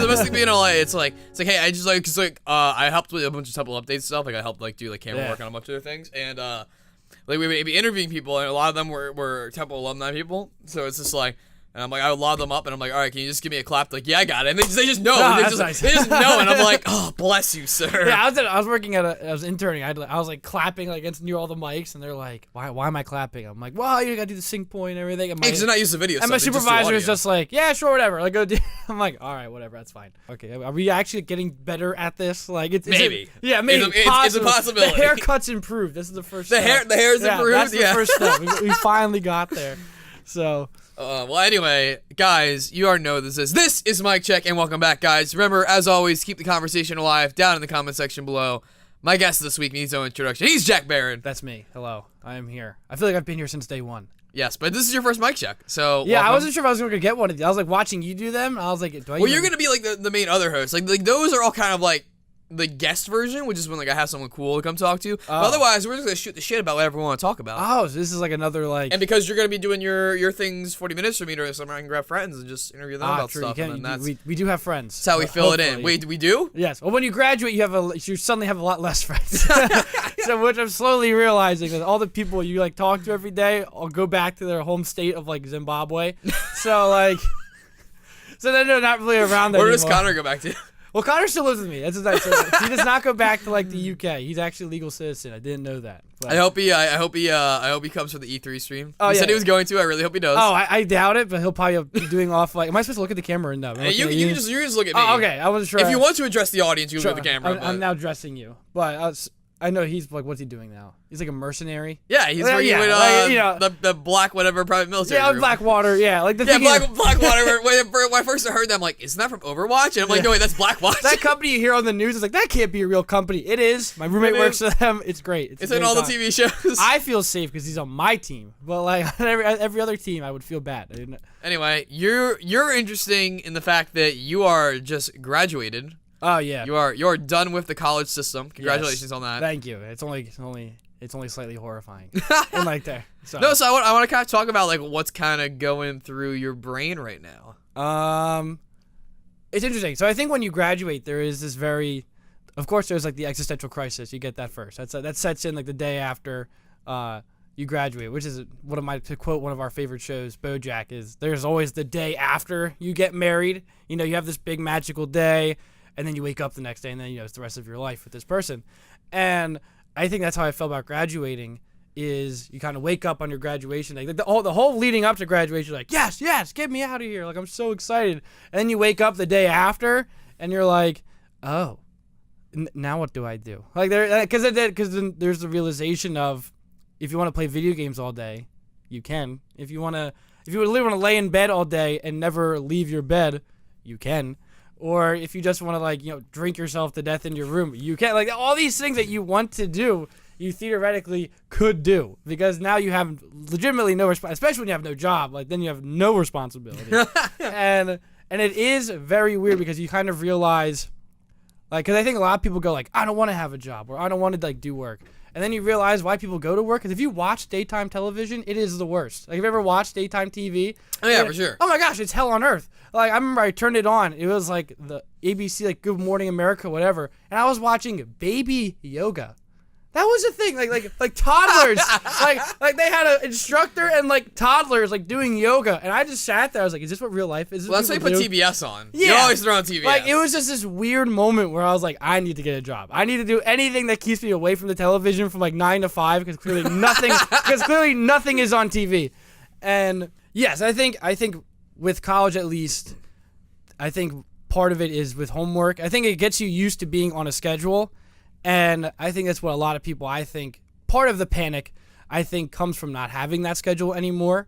the best thing being in LA, it's like, hey, I just like, cause like, I helped with a bunch of temple updates stuff. Like I helped like do like camera work on a bunch of their things, and like we would be interviewing people, and a lot of them were temple alumni people. So it's just like. And I'm like, I would lob them up, and I'm like, all right, can you just give me a clap? Like, yeah, I got it. And they just know. No, they just know, and I'm like, oh, bless you, sir. Yeah, I was working I was interning. I was like clapping like against near all the mics, and they're like, why am I clapping? I'm like, well, you gotta do the sync point and everything. And because they're not used to video. And my supervisor is just like, yeah, sure, whatever. Like, go do. I'm like, all right, whatever, that's fine. Okay, are we actually getting better at this? Like, maybe. Yeah, maybe. It's a possibility. The haircut's improved. This is the first. The hair's improved. That's the first step. We finally got there. So. Well, anyway, guys, you already know what this is. This is Mic Check, and welcome back, guys. Remember, as always, keep the conversation alive down in the comment section below. My guest this week needs no introduction. He's Jack Beran. That's me. Hello. I am here. I feel like I've been here since day one. Yes, but this is your first Mic Check, so yeah, welcome. I wasn't sure if I was going to get one of these. I was like watching you do them, and I was like, do I Well, you're going to be like the main other host. Like those are all kind of like the guest version, which is when like I have someone cool to come talk to. But otherwise, we're just gonna shoot the shit about whatever we want to talk about. Oh, so this is like another like. And because you're gonna be doing your things 40 minutes for me to somewhere I can grab friends and just interview them about true. stuff. And then we do have friends. That's how we fill it in. Wait, we do? Yes. Well, when you graduate, you suddenly have a lot less friends. So which I'm slowly realizing that all the people you like talk to every day all go back to their home state of like Zimbabwe. So like, so then they're not really around there. Where does Connor go back to? Well, Connor still lives with me. That's his nice. He does not go back to like the UK. He's actually a legal citizen. I didn't know that. But. I hope he comes for the E3 stream. Oh, he said he was going to. I really hope he does. Oh, I doubt it, but he'll probably be doing off like. Am I supposed to look at the camera or no? Hey, you can just look at me. Oh, okay. I wasn't sure. If you want to address the audience, you look at the camera. I'm now addressing you, but I know he's like, what's he doing now? He's like a mercenary. Yeah, he's working with the black whatever private military. Yeah, group. Blackwater. Yeah, like the thing Blackwater. When I first heard that, I'm like, isn't that from Overwatch? And I'm like, no, wait, that's Blackwatch. That company you hear on the news is like, that can't be a real company. It is. My roommate works for them. It's great. It's in all the TV shows. I feel safe because he's on my team, but like every other team, I would feel bad. Anyway, you're interesting in the fact that you are just graduated. Oh yeah. You are done with the college system. Congratulations on that. Thank you. It's only slightly horrifying. And like there. So. No, so I want to kind of talk about like what's kind of going through your brain right now. It's interesting. So I think when you graduate, there is this of course, there's like the existential crisis. You get that first. That sets in like the day after you graduate, which is to quote one of our favorite shows, BoJack, is there's always the day after you get married. You know, you have this big magical day. And then you wake up the next day, and then it's the rest of your life with this person. And I think that's how I felt about graduating. Is you kind of wake up on your graduation, like the whole leading up to graduation, you're like, yes, get me out of here, like I'm so excited. And then you wake up the day after, and you're like, oh, now what do I do? Like because then there's the realization of, if you want to play video games all day, you can. If you really want to lay in bed all day and never leave your bed, you can. Or if you just want to drink yourself to death in your room, you can. Like all these things that you want to do, you theoretically could do, because now you have legitimately no especially when you have no job. Like then you have no responsibility, and it is very weird because you kind of realize, like, because I think a lot of people go like, I don't want to have a job, or I don't want to like do work. And then you realize why people go to work. Because if you watch daytime television, it is the worst. Like, have you ever watched daytime TV? Oh, yeah, for sure. Oh, my gosh, it's hell on earth. Like, I remember I turned it on. It was, like, the ABC, like, Good Morning America, whatever. And I was watching baby yoga. That was a thing, like toddlers, like they had an instructor and like toddlers like doing yoga, and I just sat there. I was like, "Is this what real life is?" Well, that's why you put TBS on. Yeah, you always throw on TBS. Like it was just this weird moment where I was like, "I need to get a job. I need to do anything that keeps me away from the television from like 9 to 5 because clearly nothing is on TV." And yes, I think with college at least, I think part of it is with homework. I think it gets you used to being on a schedule. And I think that's what a lot of people, I think, part of the panic, I think, comes from not having that schedule anymore.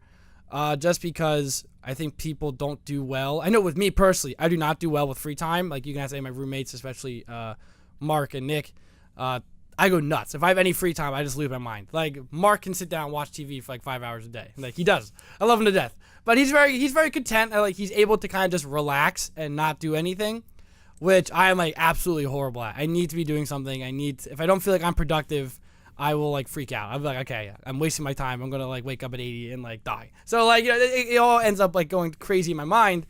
Just because I think people don't do well. I know with me personally, I do not do well with free time. Like you can say my roommates, especially Mark and Nick, I go nuts. If I have any free time, I just lose my mind. Like Mark can sit down and watch TV for like 5 hours a day. Like he does. I love him to death. But he's very content. Like he's able to kind of just relax and not do anything. Which I am like absolutely horrible at. I need to be doing something. If I don't feel like I'm productive, I will like freak out. I'll be like, okay, I'm wasting my time. I'm gonna like wake up at 80 and like die. So like it all ends up like going crazy in my mind.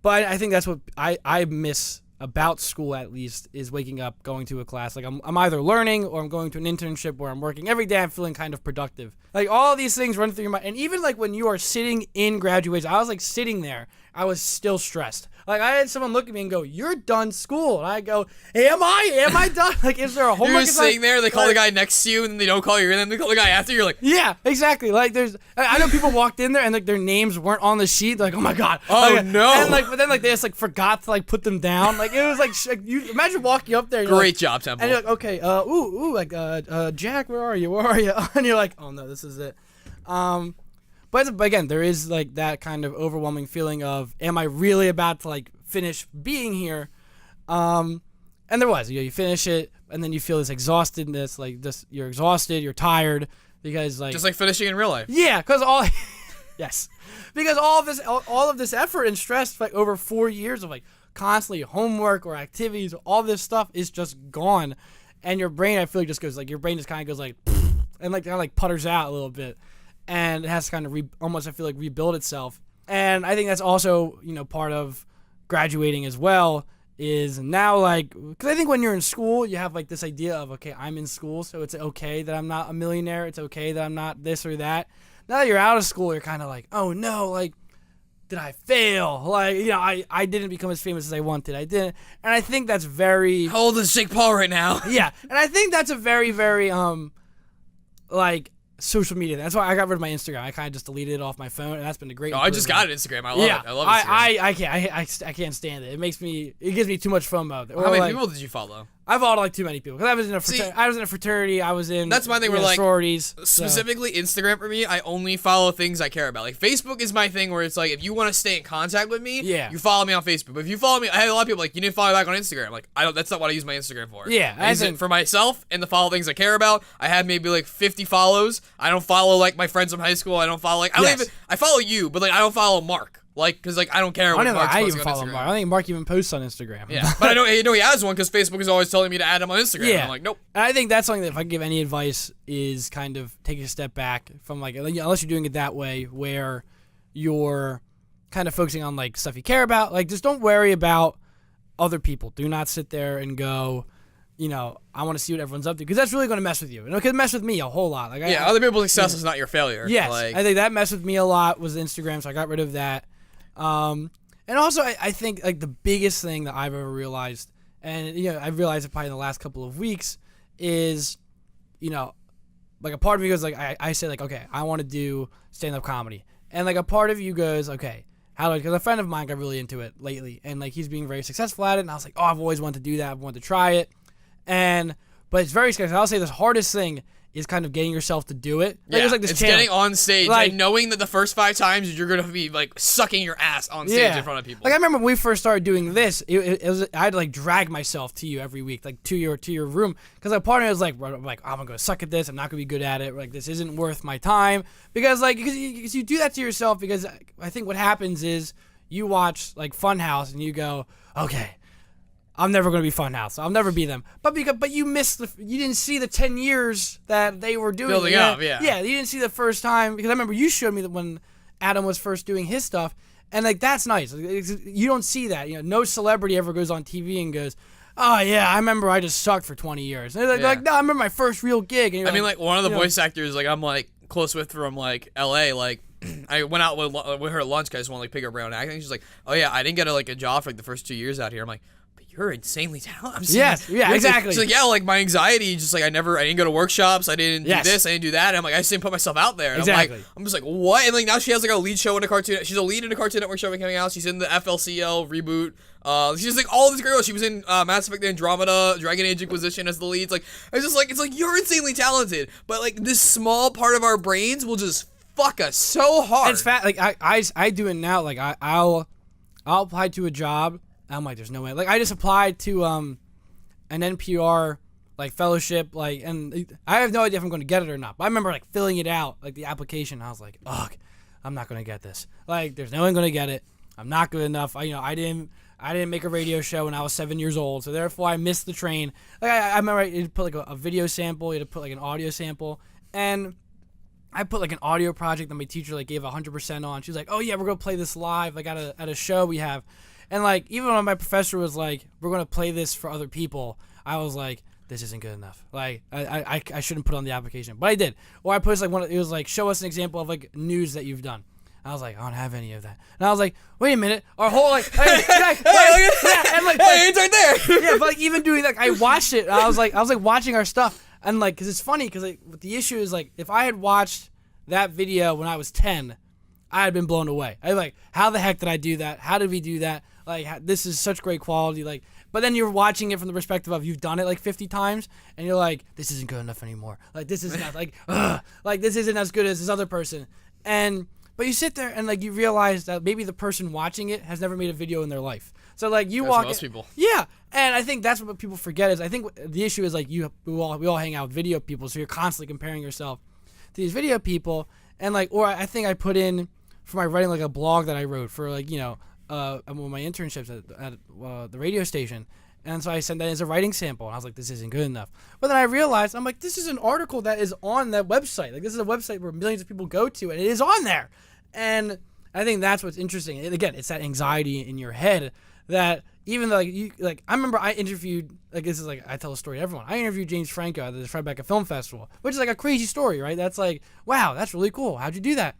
But I think that's what I miss about school, at least, is waking up, going to a class. Like, I'm either learning or I'm going to an internship where I'm working every day. I'm feeling kind of productive. Like, all these things run through your mind. And even, like, when you are sitting in graduation, I was, like, sitting there. I was still stressed. Like, I had someone look at me and go, "You're done school." And I go, Am I done? Like, is there a homework? You're just sitting there, they call the guy next to you, and then they don't call you, and then they call the guy after. You're like, yeah, exactly. Like, I know people walked in there and, like, their names weren't on the sheet. They're like, "Oh my god." Oh, like, no. And, like, but then, like, they just, like, forgot to, like, put them down. Like, it was like you imagine walking up there. And great like, job, Temple. And you're like, "Okay, like, Jack, where are you? And you're like, "Oh no, this is it." But again, there is, like, that kind of overwhelming feeling of, am I really about to, like, finish being here? And there was, you finish it, and then you feel this exhaustedness, like, just, you're exhausted, you're tired, because, like... Just like finishing in real life. Yeah, because yes. Because all of this effort and stress, like, over 4 years of, like, constantly homework or activities, all this stuff is just gone. And your brain, I feel like, just goes, like, your brain just kind of goes, like, and, like, kind of, like, putters out a little bit. And it has to kind of almost, I feel like, rebuild itself. And I think that's also, part of graduating as well, is now, like, because I think when you're in school, you have, like, this idea of, okay, I'm in school, so it's okay that I'm not a millionaire. It's okay that I'm not this or that. Now that you're out of school, you're kind of like, oh, no, like, did I fail? Like, I didn't become as famous as I wanted. I didn't. And I think that's very... How old is Jake Paul right now? Yeah. And I think that's a very, very, like... social media. That's why I got rid of my Instagram. I kind of just deleted it off my phone, and that's been a great. I just got an Instagram. I love it. I love Instagram. I can't stand it. It gives me too much FOMO. How many people did you follow? I followed, like, too many people because I was in a fraternity. I was in. That's my thing. Where, like, sororities. Specifically, Instagram for me, I only follow things I care about. Like, Facebook is my thing where it's like, if you want to stay in contact with me, you follow me on Facebook. But if you follow me, I had a lot of people like, you didn't follow me back on Instagram. Like, I don't. That's not what I use my Instagram for. Yeah, I use it for myself and to follow things I care about. I have maybe like 50 follows. I don't follow, like, my friends from high school. I don't follow, like, I follow you, but, like, I don't follow Mark. Like, because, like, I don't care what Mark's posting on Instagram. Mark. I don't think Mark even posts on Instagram. Yeah, but I know he has one because Facebook is always telling me to add him on Instagram. Yeah. I'm like, nope. And I think that's something that, if I give any advice, is kind of take a step back from, like, unless you're doing it that way, where you're kind of focusing on, like, stuff you care about. Like, just don't worry about other people. Do not sit there and go, I want to see what everyone's up to, because that's really going to mess with you. And it could mess with me a whole lot. Like, other people's success is not your failure. Yes, like, I think that messed with me a lot was Instagram, so I got rid of that. And also, I think, like, the biggest thing that I've ever realized, and, I've realized it probably in the last couple of weeks, is, like, a part of me goes, like, I say, like, okay, I want to do stand-up comedy. And, like, a part of you goes, okay, how do I, because a friend of mine got really into it lately, and, like, he's being very successful at it, and I was like, oh, I've always wanted to do that, I've wanted to try it. But it's very scary. I'll say the hardest thing is kind of getting yourself to do it. Like, it's like this getting on stage, like, knowing that the first 5 times you're gonna be, like, sucking your ass on stage in front of people. Like, I remember when we first started doing this, it was, I had to, like, drag myself to you every week, like, to your room, because my partner was like, I'm gonna go suck at this. I'm not gonna be good at it. Like, this isn't worth my time, because you do that to yourself, because I think what happens is you watch, like, Funhouse and you go, okay, I'm never going to be Funhouse. I'll never be them. But you missed you didn't see the 10 years that they were doing building up, yeah. Yeah, you didn't see the first time, because I remember you showed me that when Adam was first doing his stuff, and, like, that's nice. You don't see that. No celebrity ever goes on TV and goes, oh yeah, I remember I just sucked for 20 years. And they're like, no, I remember my first real gig. And I mean, one of the voice actors, like, I'm, like, close with from, like, LA, like, I went out with her at lunch because I just want to, like, pick her brain acting. She's like, oh yeah, I didn't get a job for, like, the first 2 years out here. I'm like, you're insanely talented. Exactly. She's like, yeah, like, my anxiety, just, like, I didn't go to workshops, I didn't do this, I didn't do that. And I'm like, I just didn't put myself out there. And I'm just like, what? And, like, now she has, like, a lead show in a cartoon. She's a lead in a Cartoon Network show coming out. She's in the FLCL reboot. She's, like, all these girls. She was in Mass Effect Andromeda, Dragon Age Inquisition as the leads. Like, it's like you're insanely talented, but, like, this small part of our brains will just fuck us so hard. It's fat. Like, I do it now. Like, I'll apply to a job. I'm like, there's no way. Like, I just applied to an NPR, like, fellowship, like, and I have no idea if I'm going to get it or not. But I remember, like, filling it out, like, the application. I was like, ugh, I'm not going to get this. Like, there's no one going to get it. I'm not good enough. I didn't make a radio show when I was 7 years old, so therefore I missed the train. Like, I remember you had to put, like, a video sample, you had to put, like, an audio sample, and I put, like, an audio project that my teacher, like, gave 100% on. She was like, oh yeah, we're going to play this live, like, at a show we have. And like even when my professor was like, "We're gonna play this for other people," I was like, "This isn't good enough. Like I shouldn't put it on the application," but I did. Or I put like it was like, "Show us an example of like news that you've done." I was like, I don't have any of that. And I was like, wait a minute, our whole like, and like, hey, it's right there. Yeah, but like even doing that, I watched it. I was like watching our stuff, and like, cause it's funny, cause like the issue is like, if I had watched that video when I was 10, I had been blown away. I was like, how the heck did I do that? How did we do that? Like, this is such great quality. Like, but then you're watching it from the perspective of you've done it like 50 times, and you're like, this isn't good enough anymore. Like, this is not like, like this isn't as good as this other person, But you sit there and like you realize that maybe the person watching it has never made a video in their life. So like you walk most people. Yeah. And I think that's what people forget is I think the issue is like we all hang out with video people, so you're constantly comparing yourself to these video people, and like or I think I put in for my writing like a blog that I wrote for like, one of my internships at the radio station. And so I sent that as a writing sample, and I was like, this isn't good enough. But then I realized, I'm like, this is an article that is on that website. Like, this is a website where millions of people go to, and it is on there. And I think that's what's interesting. And again, it's that anxiety in your head that even though I remember I interviewed, like this is like, I tell a story to everyone. I interviewed James Franco at the Tribeca Film Festival, which is like a crazy story, right? That's like, wow, that's really cool. How'd you do that?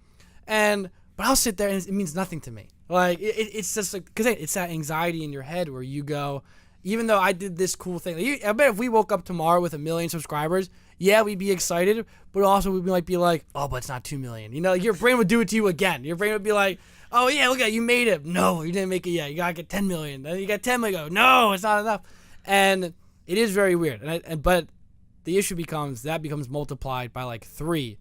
But I'll sit there and it means nothing to me. Like, it's just like, because it's that anxiety in your head where you go, even though I did this cool thing, I bet if we woke up tomorrow with 1 million subscribers, yeah, we'd be excited, but also we might be like, oh, but it's not 2 million. Your brain would do it to you again. Your brain would be like, oh, yeah, look at it, you made it. No, you didn't make it yet. You got to get 10 million. Then you got 10 million. Go, no, it's not enough. And it is very weird. But the issue becomes multiplied by like 3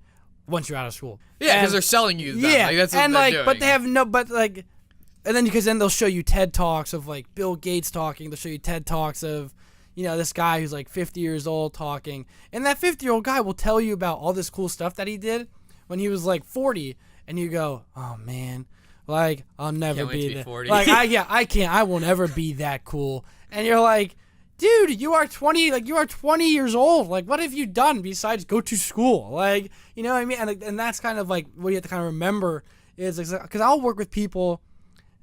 once you're out of school. Yeah, because they're selling you that. Yeah, like, that's what they're doing. But they have and then because they'll show you TED Talks of like Bill Gates talking. They'll show you TED Talks of, this guy who's like 50 years old talking. And that 50-year-old guy will tell you about all this cool stuff that he did when he was like 40. And you go, oh man, like I'll never be that. 40. Like I can't. I will never be that cool. And you're like, dude, you are 20. Like you are 20 years old. Like what have you done besides go to school? Like you know what I mean? And that's kind of like what you have to kind of remember is because I'll work with people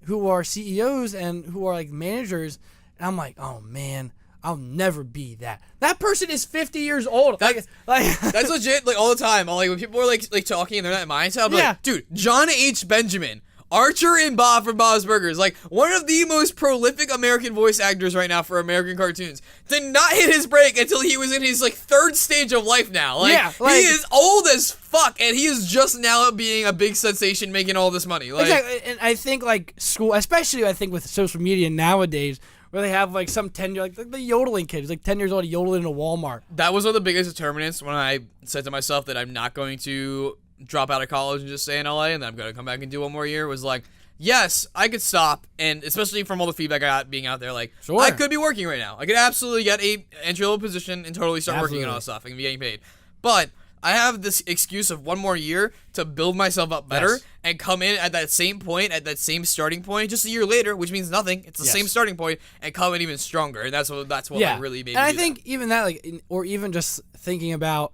who are CEOs and who are like managers, and I'm like, oh man, I'll never be that. That person is 50 years old. That's legit. Like all the time. Like when people are like talking and they're not in mindset, I'm like, dude, John H. Benjamin, Archer and Bob from Bob's Burgers, like one of the most prolific American voice actors right now for American cartoons, did not hit his break until he was in his like 3rd stage of life now. Like, he is old as fuck, and he is just now being a big sensation, making all this money. Like, exactly. And I think like school, especially I think with social media nowadays, where they have like some 10 like the yodeling kid who's like 10 years old yodeling in a Walmart. That was one of the biggest determinants when I said to myself that I'm not going to drop out of college and just stay in LA and then I'm going to come back and do one more year. Was like, yes, I could stop, and especially from all the feedback I got being out there, like, sure, I could be working right now. I could absolutely get a entry-level position and totally start working on all this stuff and be getting paid. But I have this excuse of one more year to build myself up better and come in at that same point, at that same starting point, just a year later, which means nothing. It's the same starting point, and come in even stronger. And that's what like, really made me do I think even that, like, or even just thinking about,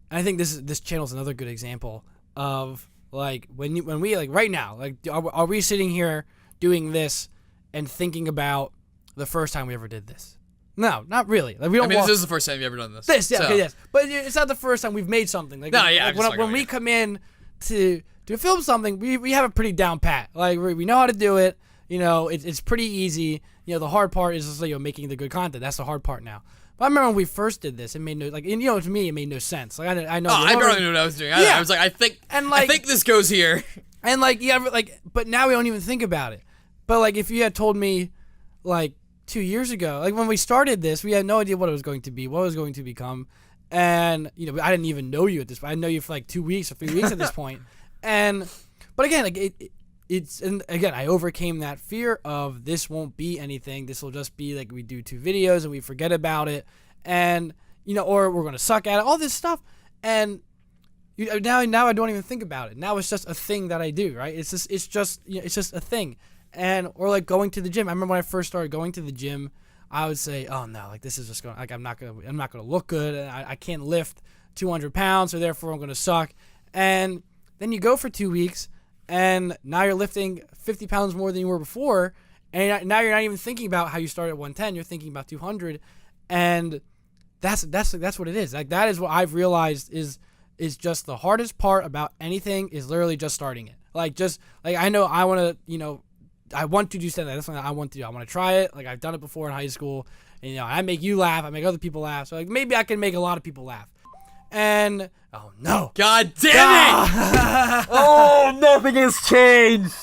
I think this channel is another good example of like when we like right now, like are we sitting here doing this and thinking about the first time we ever did this? No, not really. Like we don't. This is the first time you've ever done this. Yes, but it's not the first time we've made something. Like, when we come in to film something, we have a pretty down pat. Like we know how to do it. It's pretty easy. The hard part is just making the good content. That's the hard part now. But I remember when we first did this, it made no to me it made no sense. Like I know. I barely knew what I was doing. I was like, I think this goes here. And but now we don't even think about it. But like if you had told me, like 2 years ago, like when we started this, we had no idea what it was going to be, what it was going to become, and I didn't even know you at this point. I know you for like 2 weeks or 3 weeks at this point, but again, like I overcame that fear of this won't be anything. This will just be like we do 2 videos and we forget about it, and or we're gonna suck at it, all this stuff, and now I don't even think about it. Now it's just a thing that I do, right? It's just a thing. Or like going to the gym. I remember when I first started going to the gym, I would say, "Oh no, like this is just going. Like I'm not gonna look good. And I can't lift 200 pounds, so therefore I'm gonna suck." And then you go for 2 weeks, and now you're lifting 50 pounds more than you were before, And now you're not even thinking about how you started at 110. You're thinking about 200, and that's what it is. Like, that is what I've realized is just the hardest part about anything is literally just starting it. Like, just like I know I want to, I want to do stand-up. That's something I want to do. I want to try it. Like, I've done it before in high school. And, I make you laugh. I make other people laugh. So, like, maybe I can make a lot of people laugh. And, oh, no. God damn it! Oh, nothing has changed.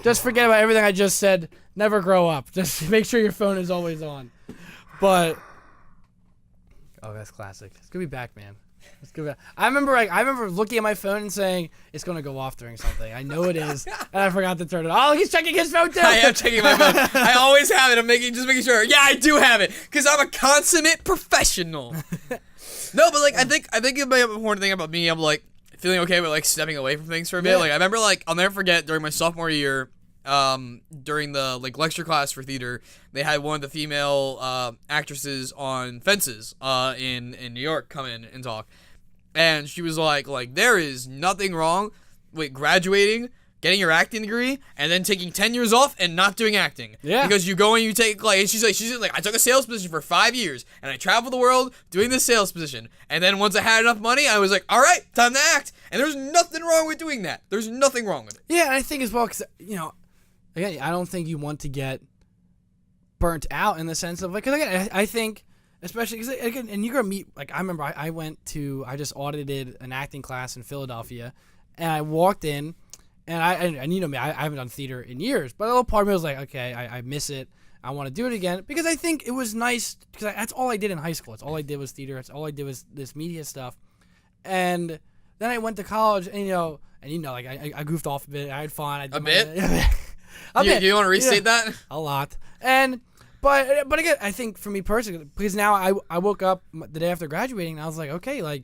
Just forget about everything I just said. Never grow up. Just make sure your phone is always on. But, oh, that's classic. It's going to be back, man. It's good. I remember looking at my phone and saying it's gonna go off during something. I know it is, and I forgot to turn it off. Oh, he's checking his phone too. I am checking my phone. I always have it. I'm just making sure. Yeah, I do have it because I'm a consummate professional. No, but like I think the important thing about me, I'm like feeling okay with like stepping away from things for a bit. Yeah. Like I remember I'll never forget during my sophomore year, during the like lecture class for theater, they had one of the female actresses on Fences in New York come in and talk. And she was like there is nothing wrong with graduating, getting your acting degree, and then taking 10 years off and not doing acting. Yeah. Because you go and you take and she's like I took a sales position for 5 years and I traveled the world doing this sales position. And then once I had enough money, I was like, all right, time to act. And there's nothing wrong with doing that. There's nothing wrong with it. Yeah, and I think as well because again, I don't think you want to get burnt out in the sense of like, because again, I think. Especially because, again, and you're going to meet, like, I remember I just audited an acting class in Philadelphia, and I walked in, and you know me, I haven't done theater in years, but a little part of me was like, okay, I miss it, I want to do it again, because I think it was nice, because that's all I did in high school, that's all I did was theater, that's all I did was this media stuff, and then I went to college, and like, I goofed off a bit, I had fun. A bit? You want to restate that? A lot, and... But again, I think for me personally, because now I woke up the day after graduating, and I was like, okay, like,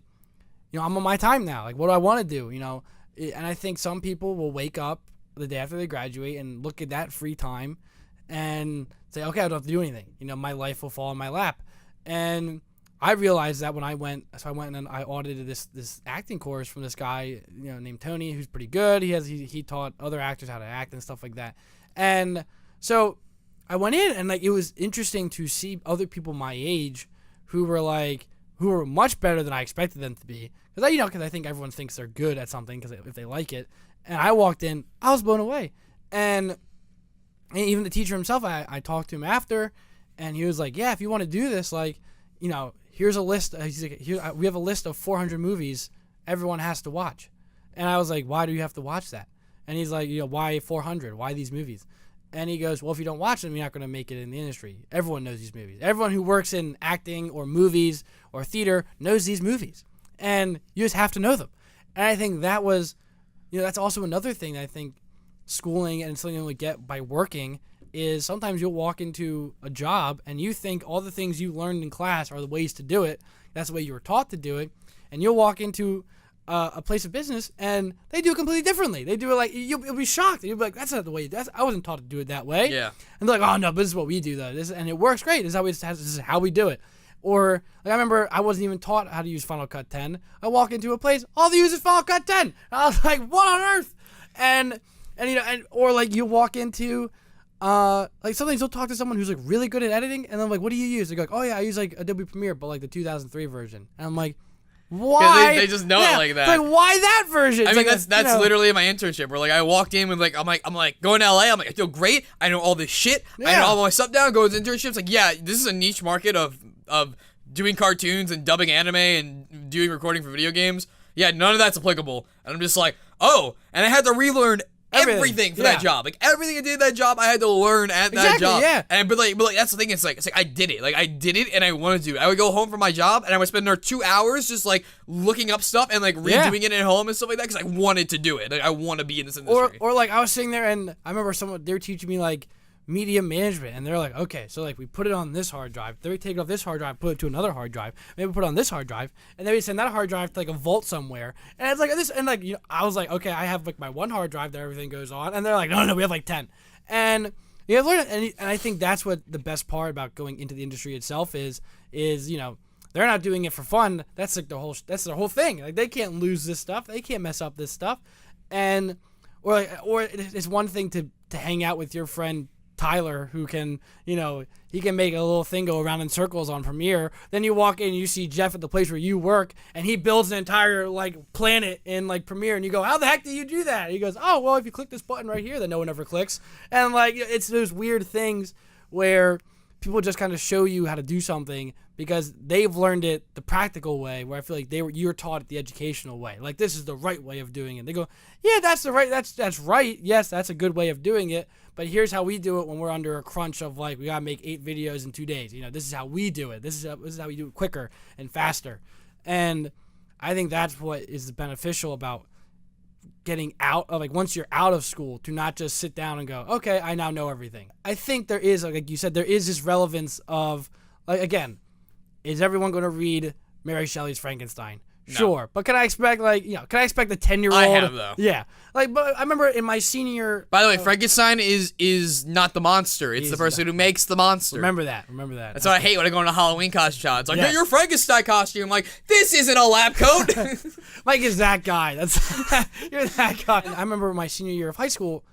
I'm on my time now. Like, what do I want to do? And I think some people will wake up the day after they graduate and look at that free time and say, okay, I don't have to do anything. My life will fall in my lap. And I realized that when I went and I audited this acting course from this guy, named Tony, who's pretty good. He taught other actors how to act and stuff like that. And so I went in and like it was interesting to see other people my age who were much better than I expected them to be. Because I think everyone thinks they're good at something because if they like it. And I walked in, I was blown away. And even the teacher himself, I talked to him after, and he was like, "Yeah, if you want to do this, like, here's a list. He's like, we have a list of 400 movies everyone has to watch." And I was like, "Why do you have to watch that?" And he's like, "Why 400? Why these movies?" And he goes, well, if you don't watch them, you're not going to make it in the industry. Everyone knows these movies. Everyone who works in acting or movies or theater knows these movies. And you just have to know them. And I think that was, that's also another thing that I think schooling and something we get by working is sometimes you'll walk into a job and you think all the things you learned in class are the ways to do it. That's the way you were taught to do it. And you'll walk into a place of business, and they do it completely differently. They do it like you'll be shocked. You'll be like, "That's not the way. I wasn't taught to do it that way." Yeah. And they're like, "Oh no, but this is what we do though. And it works great. This is how we do it." Or like I remember, I wasn't even taught how to use Final Cut 10. I walk into a place, all they use is Final Cut 10. And I was like, "What on earth?" And or like you walk into. Like sometimes you'll talk to someone who's like really good at editing, and I'm like, "What do you use?" They're like, "Oh yeah, I use like Adobe Premiere, but like the 2003 version." And I'm like, why? They just know it like that. Like, why that version? I mean, that's literally my internship. Where like I walked in with like I'm like going to LA. I'm like I feel great. I know all this shit. I know all my stuff down. Go to internships. Like yeah, this is a niche market of doing cartoons and dubbing anime and doing recording for video games. Yeah, none of that's applicable. And I'm just like, oh, and I had to relearn everything for that job. Like everything I did in that job, I had to learn at that job. Yeah. And but like that's the thing. It's like I did it. Like I did it, and I wanted to do it. I would go home from my job, and I would spend there 2 hours just like looking up stuff and like redoing it at home and stuff like that because I wanted to do it. Like I want to be in this industry. Or like I was sitting there, and I remember they were teaching me like media management, and they're like, okay, so like we put it on this hard drive, then we take it off this hard drive, put it to another hard drive, maybe put it on this hard drive, and then we send that hard drive to like a vault somewhere, and it's like this, and like I was like, okay, I have like my one hard drive that everything goes on, and they're like, no, we have like 10, and you have to learn it, and I think that's what the best part about going into the industry itself is they're not doing it for fun. That's like that's their whole thing. Like they can't lose this stuff, they can't mess up this stuff, and or it's one thing to to hang out with your friend Tyler, who can, he can make a little thing go around in circles on Premiere. Then you walk in and you see Jeff at the place where you work, and he builds an entire planet in Premiere, and you go, how the heck do you do that? And he goes, oh, well, if you click this button right here that no one ever clicks. And it's those weird things where people just kind of show you how to do something because they've learned it the practical way, where I feel like you're taught it the educational way. Like, this is the right way of doing it. They go, yeah, that's right. Yes, that's a good way of doing it. But here's how we do it when we're under a crunch of we gotta make 8 videos in 2 days. This is how we do it. This is how we do it quicker and faster. And I think that's what is beneficial about getting out of once you're out of school, to not just sit down and go, okay, I now know everything. I think there is, like you said, there is this relevance of again, is everyone going to read Mary Shelley's Frankenstein? No. Sure, but can I expect can I expect a 10-year-old? I have, though. Yeah, but I remember in my senior. By the way, Frankenstein is not the monster. It's the person who makes the monster. Remember that. That's what I hate when I go into a Halloween costume shop. It's like, hey, your Frankenstein costume. I'm like, this isn't a lab coat. Mike is that guy. You're that guy. I remember my senior year of high school,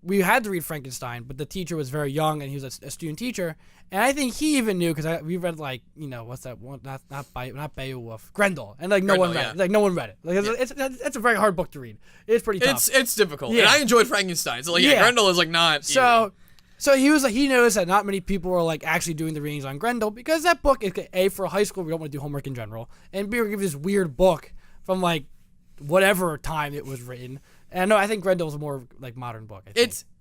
we had to read Frankenstein, but the teacher was very young and he was a student teacher, and I think he even knew because we read what's that one? Not Beowulf, Grendel, and no one read it. No one read it. It's a very hard book to read. It's pretty tough. It's difficult. Yeah. And I enjoyed Frankenstein. So Grendel is not. So he noticed that not many people were actually doing the readings on Grendel because that book is A, for high school we don't want to do homework in general, and B, we're giving this weird book from whatever time it was written. And no, I think Grendel's a more modern book.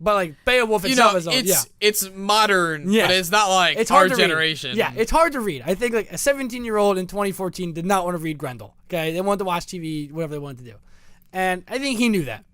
But Beowulf itself is it's modern, but it's not it's our hard generation. Read. Yeah, it's hard to read. I think a 17-year-old in 2014 did not want to read Grendel. Okay, they wanted to watch TV, whatever they wanted to do, and I think he knew that.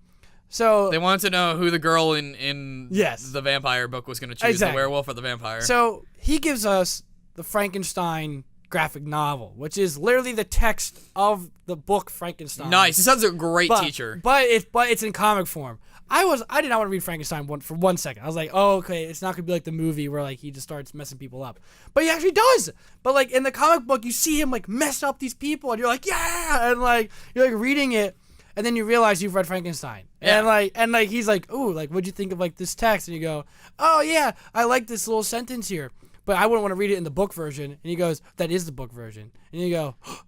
So they wanted to know who the girl in the vampire book was going to choose, the werewolf or the vampire. So he gives us the Frankenstein graphic novel, which is literally the text of the book Frankenstein. Nice. He sounds like a great teacher. But it's in comic form. I did not want to read Frankenstein for 1 second. I was like, oh, okay, it's not gonna be like the movie where he just starts messing people up. But he actually does. But in the comic book, you see him mess up these people, and you're like, yeah, and you're reading it, and then you realize you've read Frankenstein, and he's like, ooh, what'd you think of this text? And you go, oh yeah, I like this little sentence here. But I wouldn't want to read it in the book version. And he goes, that is the book version. And you go, oh,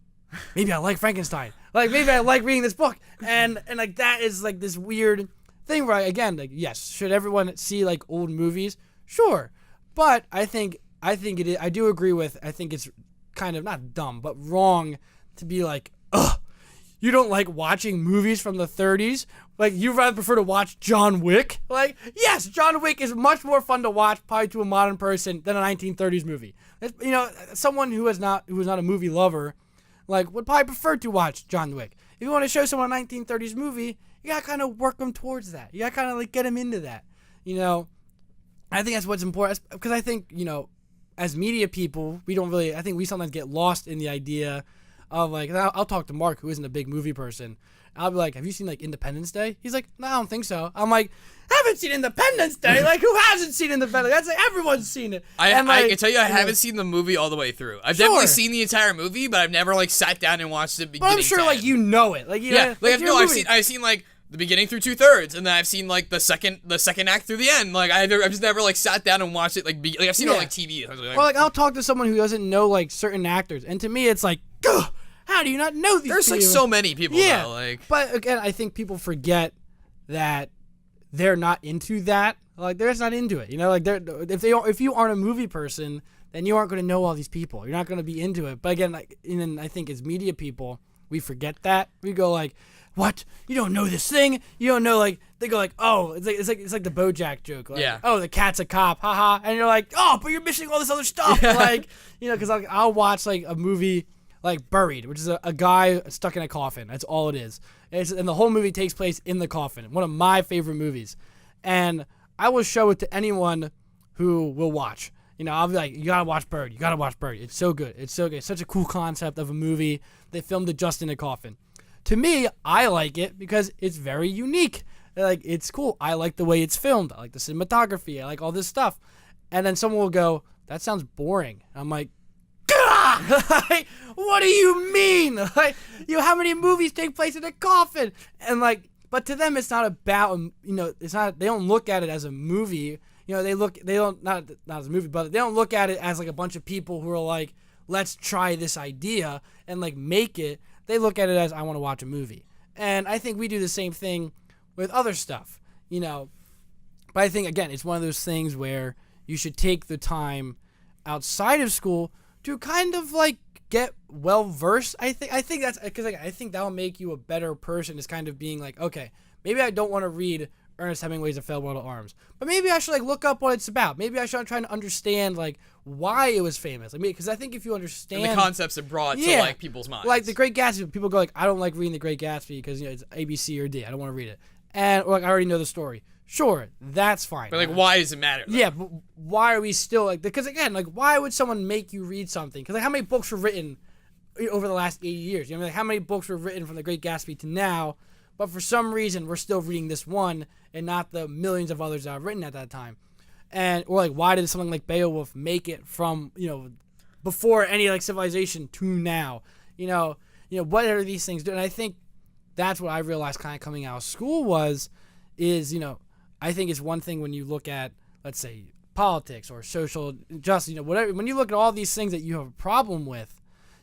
maybe I like Frankenstein. Maybe I like reading this book. And that is this weird thing where, yes, should everyone see old movies? Sure. But I think it is, I do agree with, I think it's kind of not dumb, but wrong to be ugh, you don't like watching movies from the 30s? You'd rather prefer to watch John Wick? Yes, John Wick is much more fun to watch probably to a modern person than a 1930s movie. Someone who is not a movie lover, would probably prefer to watch John Wick. If you want to show someone a 1930s movie, you gotta kind of work them towards that. You gotta kind of get them into that. I think that's what's important, because I think, as media people, I think we sometimes get lost in the idea of I'll talk to Mark, who isn't a big movie person. I'll be like, have you seen Independence Day? He's like, no, I don't think so. I'm like, haven't seen Independence Day? Who hasn't seen Independence Day? That's everyone's seen it. I can tell you, I haven't seen the movie all the way through. I've definitely seen the entire movie, but I've never sat down and watched it beginning. But I'm sure to end. Know it. I've seen the beginning through 2/3, and then I've seen the second act through the end. I've just never sat down and watched it. I've seen it on TV. I'll talk to someone who doesn't know certain actors, and to me it's ugh, how do you not know these people? There's so many people, though. But again, I think people forget that they're not into that. They're just not into it. If you aren't a movie person, then you aren't going to know all these people. You're not going to be into it. But again, I think as media people, we forget that. We go what? You don't know this thing? You don't know they go oh, it's like the BoJack joke. Oh, the cat's a cop, haha. And you're oh, but you're missing all this other stuff. Because I'll watch a movie Buried, which is a guy stuck in a coffin. That's all it is. And the whole movie takes place in the coffin. One of my favorite movies. And I will show it to anyone who will watch. I'll be like, you gotta watch Buried. You gotta watch Buried. It's so good. It's so good. It's such a cool concept of a movie. They filmed it just in a coffin. To me, I like it because it's very unique. It's cool. I like the way it's filmed. I like the cinematography. I like all this stuff. And then someone will go, that sounds boring. I'm like, what do you mean? How many movies take place in a coffin? And But to them, it's not about, it's not. They don't look at it as a movie. They don't not as a movie, but they don't look at it as like a bunch of people who are like, let's try this idea and like make it. They look at it as, I want to watch a movie. And I think we do the same thing with other stuff, But I think, again, it's one of those things where you should take the time outside of school to kind of like get well versed. I think that's because I think that'll make you a better person, is kind of being like, okay, maybe I don't want to read Ernest Hemingway's A Failed World of Arms, but maybe I should like look up what it's about. Maybe I should try to understand like why it was famous. Because I think if you understand and the concepts it brought to like people's minds, like The Great Gatsby, people go like, I don't like reading The Great Gatsby because it's A, B, C, or D. I don't want to read it, and like I already know the story. Sure, that's fine. But like, why does it matter? Though? Yeah, but why are we still like? Because again, like, why would someone make you read something? Because like, how many books were written over the last 80 years? Like, how many books were written from The Great Gatsby to now? But for some reason, we're still reading this one and not the millions of others that are written at that time. Or like, why did something like Beowulf make it from before any like civilization to now? What are these things doing? And I think that's what I realized kind of coming out of school is I think it's one thing when you look at, let's say, politics or social justice, whatever. When you look at all these things that you have a problem with,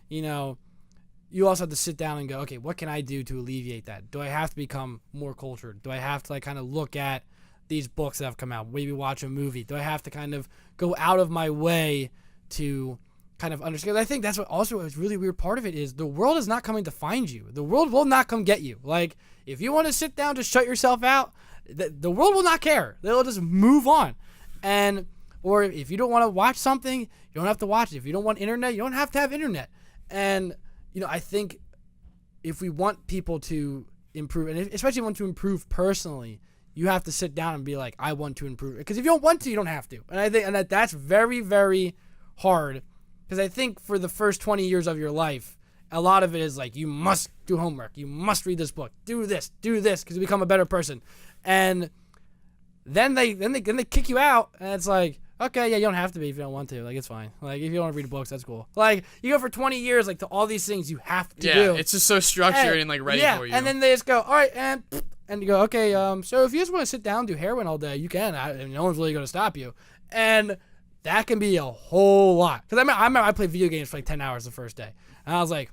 you also have to sit down and go, okay, what can I do to alleviate that? Do I have to become more cultured? Do I have to like kind of look at these books that have come out? Maybe watch a movie? Do I have to kind of go out of my way to kind of understand? I think that's what also is really weird part of it is the world is not coming to find you. The world will not come get you. Like, if you want to sit down to shut yourself out, the world will not care. They'll just move on. Or if you don't want to watch something, you don't have to watch it. If you don't want internet, you don't have to have internet. And I think if we want people to improve, and especially want to improve personally, you have to sit down and be like, I want to improve. Because if you don't want to, you don't have to. And I think that's very, very hard. Because I think for the first 20 years of your life, a lot of it is like, you must do homework. You must read this book. Do this, because you become a better person. And then they kick you out, and it's like, okay, yeah, you don't have to be if you don't want to. Like, it's fine. Like, if you don't want to read books, that's cool. Like, you go for 20 years, like, to all these things you have to do. Yeah, it's just so structured and like ready for you. And then they just go, all right, and you go, okay, so if you just want to sit down and do heroin all day, you can. No one's really going to stop you. And that can be a whole lot. Because I remember I played video games for like 10 hours the first day. And I was like,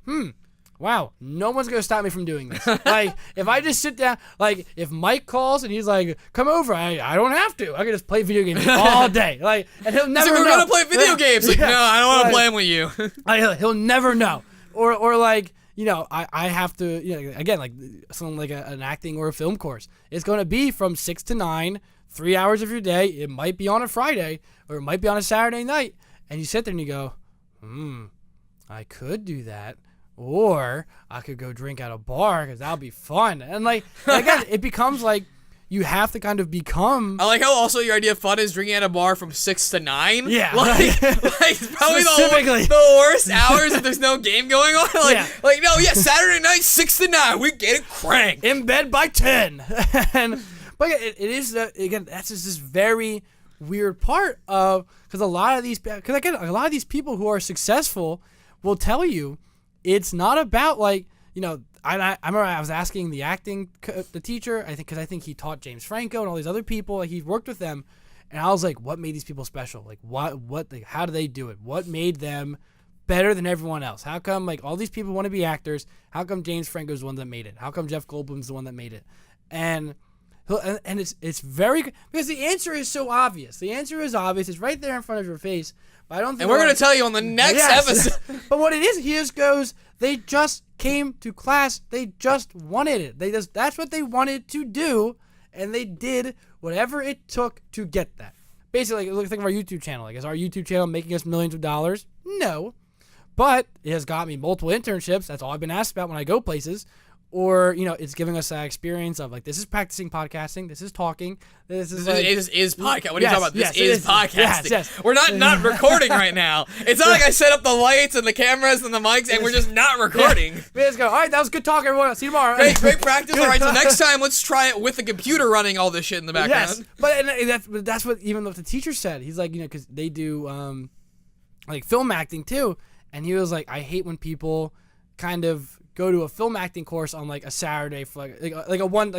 wow, no one's going to stop me from doing this. Like, if I just sit down, like, if Mike calls and he's like, come over, I don't have to. I can just play video games all day. Like, and he'll never know. We're going to play video games. Like, no, I don't want to play them with you. He'll never know. Or like, I have to, again, like, something like an acting or a film course. It's going to be from 6 to 9, 3 hours of your day. It might be on a Friday, or it might be on a Saturday night. And you sit there and you go, I could do that. Or I could go drink at a bar because that'll be fun. And like again, it becomes like you have to kind of become. I like how also your idea of fun is drinking at a bar from 6 to 9. Yeah, like it's probably the worst hours if there's no game going on. Like, Saturday night 6 to 9, we get it cranked in bed by 10. But it is again, that's just this very weird part of because a lot of these people who are successful will tell you. It's not about like, I remember I was asking the acting, the teacher, because I think he taught James Franco and all these other people, like he worked with them. And I was like, what made these people special? Like how do they do it? What made them better than everyone else? How come like all these people want to be actors? How come James Franco's the one that made it? How come Jeff Goldblum's the one that made it? And it's very, because the answer is so obvious. The answer is obvious. It's right there in front of your face. But I don't think and we're going to tell you on the next episode. But what it is, he just goes, they just came to class. They just wanted it. That's what they wanted to do. And they did whatever it took to get that. Basically, think of our YouTube channel. Like, is our YouTube channel making us millions of dollars? No. But it has got me multiple internships. That's all I've been asked about when I go places. Or, it's giving us that experience of, like, this is practicing podcasting. This is talking. This is podcast. What are you talking about? This is podcasting. Yes. We're not recording right now. It's not like I set up the lights and the cameras and the mics and we're just not recording. We just go, all right, that was good talk, everyone. I'll see you tomorrow. Great practice. All right, so next time, let's try it with the computer running all this shit in the background. Yes, but that's what even the teacher said. He's like, because they do, like, film acting, too. And he was like, I hate when people kind of go to a film acting course on like a Saturday for like a one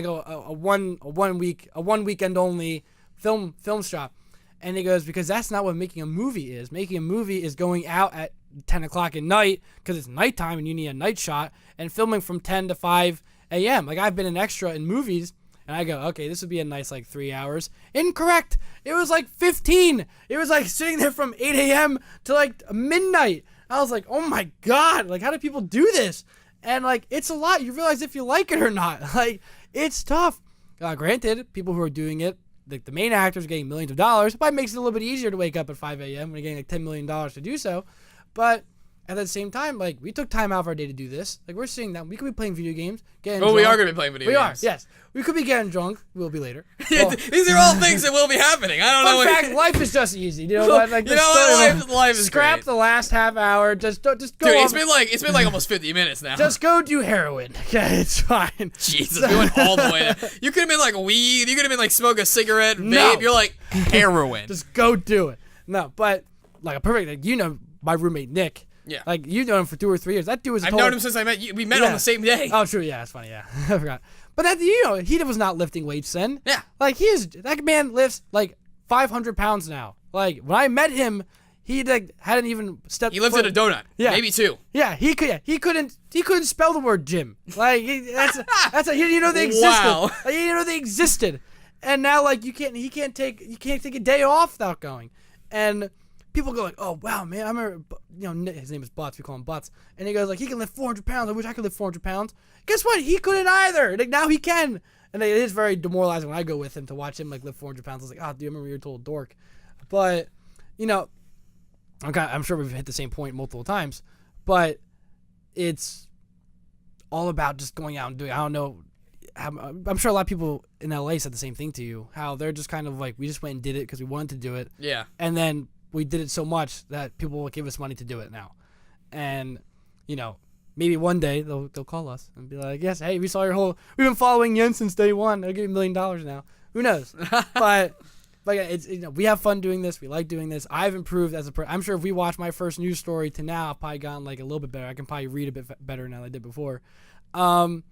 weekend only film shop. And he goes, because that's not what making a movie is. Making a movie is going out at 10 o'clock at night because it's nighttime and you need a night shot, and filming from 10 to 5 a.m. Like, I've been an extra in movies, and I go, okay, this would be a nice, like, 3 hours. Incorrect. It was, like, 15. It was, like, sitting there from 8 a.m. to, like, midnight. I was like, oh, my God. Like, how do people do this? And, like, it's a lot. You realize if you like it or not. Like, it's tough. Granted, people who are doing it, like the main actors are getting millions of dollars. It probably makes it a little bit easier to wake up at 5 a.m. when you're getting, like, $10 million to do so. But at the same time, like, we took time out of our day to do this. Like, we're seeing that we could be playing video games, getting drunk. We are going to be playing video games. We are, yes. We could be getting drunk. We'll be later. Well, these are all things that will be happening. I don't know. In fact, life is just easy. You know what? Like, life is scrap great. the last half hour. Just go. Dude, it's been like almost 50 minutes now. Just go do heroin. Okay, it's fine. Jesus, we went all the way there. You could have been like weed. You could have been like smoke a cigarette, vape. No. You're like heroin. Just go do it. No, but like a perfect. Like, you know, my roommate Nick. Yeah. Like, you've known him for 2 or 3 years. That dude was. I've known him since I met you. We met on the same day. Oh, true. Yeah, that's funny. Yeah, I forgot. But that, you know, he was not lifting weights then. Yeah. Like, that man lifts like 500 pounds now. Like, when I met him, he like hadn't even stepped. He lifted a donut. Yeah. Maybe 2. Yeah, he couldn't spell the word gym. Like, he didn't know they existed. Wow. Like, he didn't know they existed. And now, like, you can't take a day off without going. And people go like, oh wow, man, I remember, you know, his name is Butts. We call him Butts. And he goes like, he can lift 400 pounds. I wish I could lift 400 pounds. Guess what? He couldn't either. Like, now he can. And it is very demoralizing when I go with him to watch him like lift 400 pounds. I was like, oh, dude, I remember you're a total dork. But, you know, I'm sure we've hit the same point multiple times. But it's all about just going out and doing. I don't know. I'm sure a lot of people in LA said the same thing to you. How they're just kind of like, we just went and did it because we wanted to do it. Yeah. And then we did it so much that people will give us money to do it now. And, you know, maybe one day they'll call us and be like, yes, hey, we've been following you since day one. They'll give you $1 million now. Who knows? but it's, you know, we have fun doing this. We like doing this. I've improved as a person. I'm sure if we watch my first news story to now, I've probably gotten like a little bit better. I can probably read a bit better now than I did before. But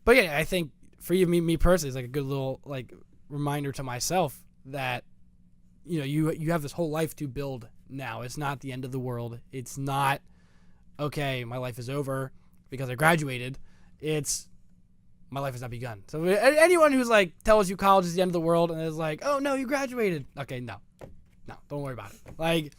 yeah, I think for you, me personally, it's like a good little like reminder to myself that, you know, you have this whole life to build now. It's not the end of the world. It's not, okay, my life is over because I graduated. It's, my life has not begun. So anyone who's like tells you college is the end of the world and is like, oh no, you graduated. Okay, no, don't worry about it. Like,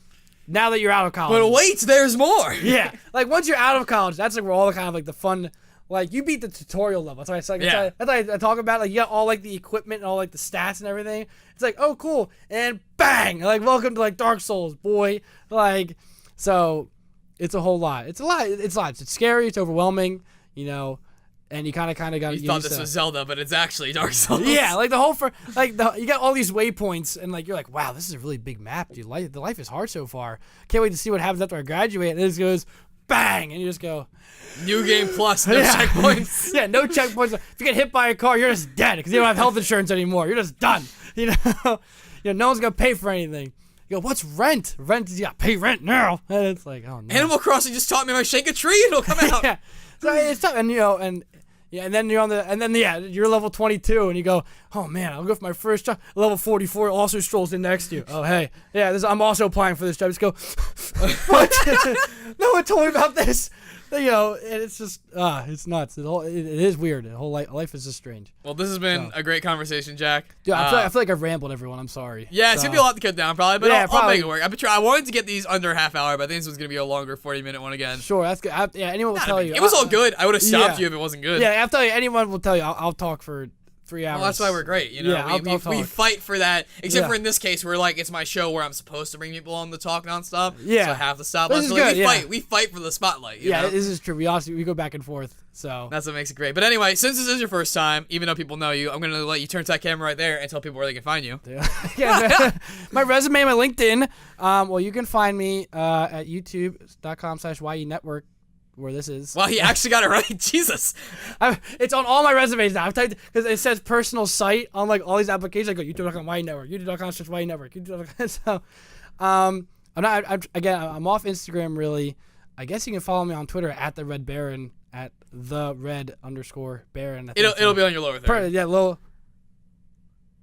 now that you're out of college. But wait, there's more. Yeah, like once you're out of college, that's like where all the kind of like the fun. Like, you beat the tutorial level. That's what I talk about. Like, you got all, like, the equipment and all, like, the stats and everything. It's like, oh, cool. And bang! Like, welcome to, like, Dark Souls, boy. Like, so, it's a whole lot. It's a lot. It's scary. It's overwhelming, you know, and you kind of got to get used to. You thought this was Zelda, but it's actually Dark Souls. Yeah, like, you got all these waypoints, and, like, you're like, wow, this is a really big map, dude. The life is hard so far. Can't wait to see what happens after I graduate. And it just goes, bang! And you just go, New game plus, no checkpoints. Yeah, no checkpoints. If you get hit by a car, you're just dead because you don't have health insurance anymore. You're just done. You know, no one's gonna pay for anything. You go, what's rent? Rent is, yeah, pay rent now. And it's like, oh no. Animal Crossing just taught me if I shake a tree, it'll come out. Yeah, so it's tough, and you know, and then you're level 22, and you go, oh man, I'll go for my first job. Level 44 also strolls in next to you. Oh hey, yeah, I'm also applying for this job. Just go, what? No one told me about this. You know, and it's just, it's nuts. It is weird. The whole life is just strange. Well, this has been a great conversation, Jack. Dude, I feel like I've rambled, everyone. I'm sorry. Yeah, it's going to be a lot to cut down, probably, but I'll make it work. I wanted to get these under a half hour, but I think this was going to be a longer 40-minute one again. Sure, that's good. Anyone will tell you. It was all good. I would have stopped you if it wasn't good. Yeah, I'll tell you. Anyone will tell you. I'll talk for 3 hours. Well, that's why we're great. You know, yeah, we fight for that. Except for in this case, where like it's my show where I'm supposed to bring people on to talk nonstop. Yeah, so I have to stop. This is good, we fight for the spotlight. You know? This is true. We go back and forth. So that's what makes it great. But anyway, since this is your first time, even though people know you, I'm gonna let you turn to that camera right there and tell people where they can find you. Yeah, my resume, my LinkedIn. Well, you can find me at youtube.com/YENetwork. Where this is. Well, he actually got it right. Jesus. It's on all my resumes now. I've typed because it says personal site on like all these applications. I go youtube.com/YENetwork, youtube.com/YENetwork. So, I'm off Instagram really. I guess you can follow me on Twitter at the Red Beran. at @the_red_Beran. It'll be on your lower third. Yeah, little.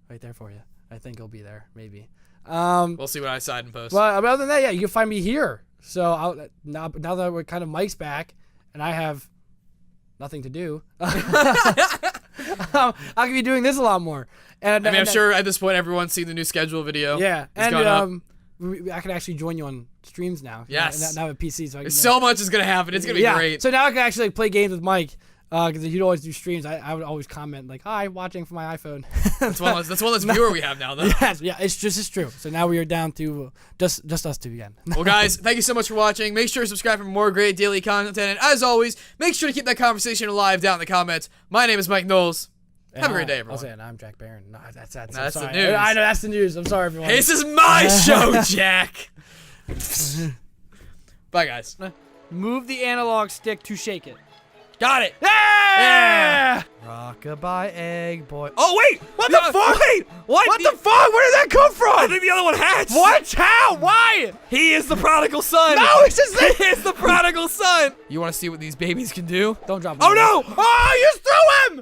Right there for you. I think it'll be there, maybe. We'll see what I decide in post. Well, other than that, yeah, you can find me here. So now that we're kind of Mike's back, and I have nothing to do, I can be doing this a lot more. And I'm sure at this point everyone's seen the new schedule video. Yeah, It's gone up. I can actually join you on streams now. Yes. Now with PC, so I can, So much is gonna happen. It's gonna be great. So now I can actually play games with Mike. Because he'd always do streams, I would always comment like, "Hi, watching from my iPhone." That's one less viewer we have now, though. Yes, yeah, it's true. So now we are down to just us two again. Well, guys, thank you so much for watching. Make sure to subscribe for more great daily content. And as always, make sure to keep that conversation alive down in the comments. My name is Mike Knowles. Have a great day, everyone. I'll say it. I'm Jack Beran. No, that's that's sorry. the news. I know that's the news. I'm sorry, everyone. This is my show, Jack. Bye, guys. Move the analog stick to shake it. Got it. Yeah! Rockabye egg boy. Oh, wait. What the fuck? Wait. What the fuck? Where did that come from? I think the other one hatched. What? How? Why? He is the prodigal son. No, it's just He is the prodigal son. You want to see what these babies can do? Don't drop him. Oh, no. Oh, you threw him.